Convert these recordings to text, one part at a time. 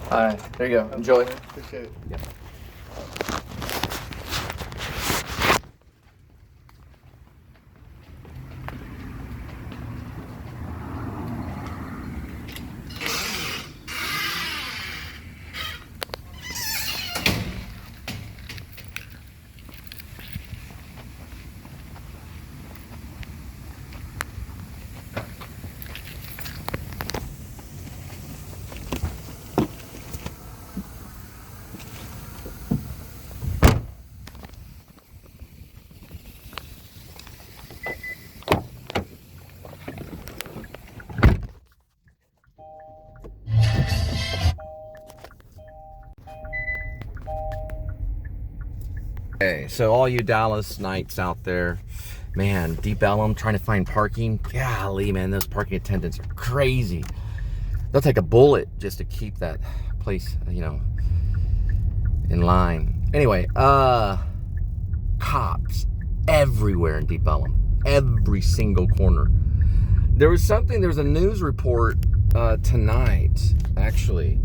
All right, there you go. Enjoy. Appreciate it. Yep. Okay, so all you Dallas Knights out there, man, Deep Ellum trying to find parking. Golly, man, those parking attendants are crazy. They'll take a bullet just to keep that place, in line. Anyway, cops everywhere in Deep Ellum, every single corner. There was a news report tonight, actually,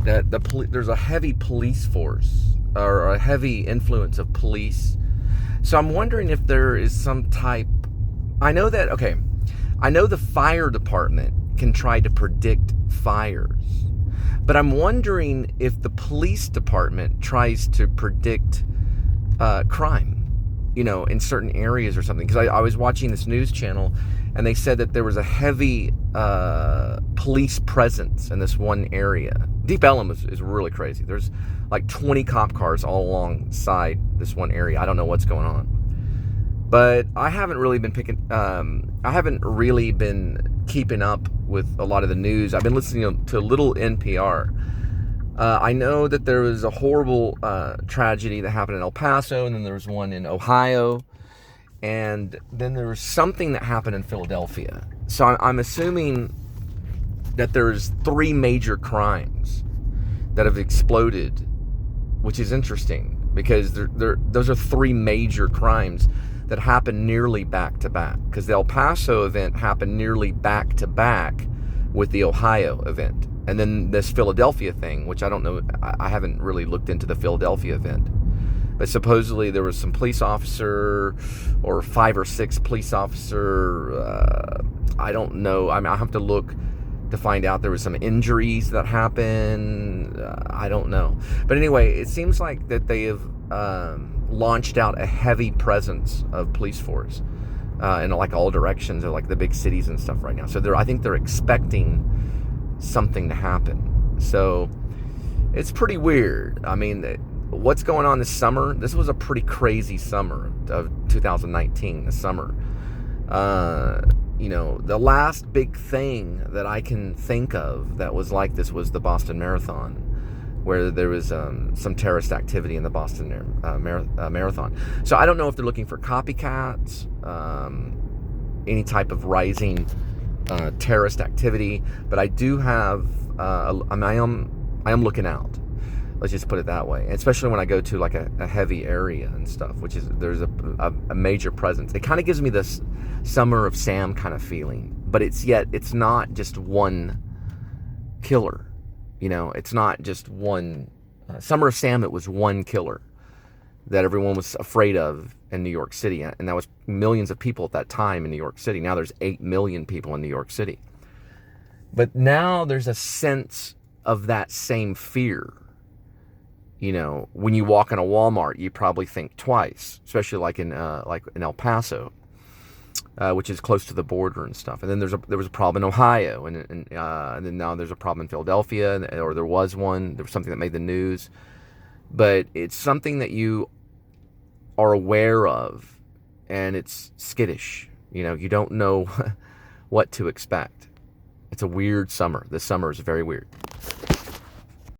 that there's a heavy police force, or a heavy influence of police. So I'm wondering if there is some type. I know the fire department can try to predict fires, but I'm wondering if the police department tries to predict crime, in certain areas or something. Because I was watching this news channel, and they said that there was a heavy police presence in this one area. Deep Ellum is really crazy. There's like 20 cop cars all alongside this one area. I don't know what's going on. But I haven't really been keeping up with a lot of the news. I've been listening to little NPR. I know that there was a horrible tragedy that happened in El Paso, and then there was one in Ohio, and then there was something that happened in Philadelphia. So I'm assuming that there's 3 major crimes that have exploded, which is interesting because those are 3 major crimes that happened nearly back to back, because the El Paso event happened nearly back to back with the Ohio event. And then this Philadelphia thing, which I don't know, I haven't really looked into the Philadelphia event, but supposedly there was some police officer, or 5 or 6 police officer, I don't know, I have to look to find out. There was some injuries that happened, I don't know. But anyway, it seems like that they have launched out a heavy presence of police force in like all directions of like the big cities and stuff right now. So I think they're expecting something to happen. So it's pretty weird. I mean, what's going on this summer? This was a pretty crazy summer of 2019, the summer. The last big thing that I can think of that was like this was the Boston Marathon, where there was some terrorist activity in the Boston Marathon. So I don't know if they're looking for copycats, any type of rising terrorist activity, but I do have, I am looking out. Let's just put it that way. And especially when I go to like a heavy area and stuff, which is, there's a major presence. It kind of gives me this Summer of Sam kind of feeling, but it's not just one killer. It's not just one. Summer of Sam, it was one killer that everyone was afraid of in New York City. And that was millions of people at that time in New York City. Now there's 8 million people in New York City. But now there's a sense of that same fear. When you walk in a Walmart, you probably think twice, especially like in El Paso, which is close to the border and stuff. And then there was a problem in Ohio, and then now there's a problem in Philadelphia, or there was one. There was something that made the news, but it's something that you are aware of, and it's skittish. You don't know what to expect. It's a weird summer. This summer is very weird.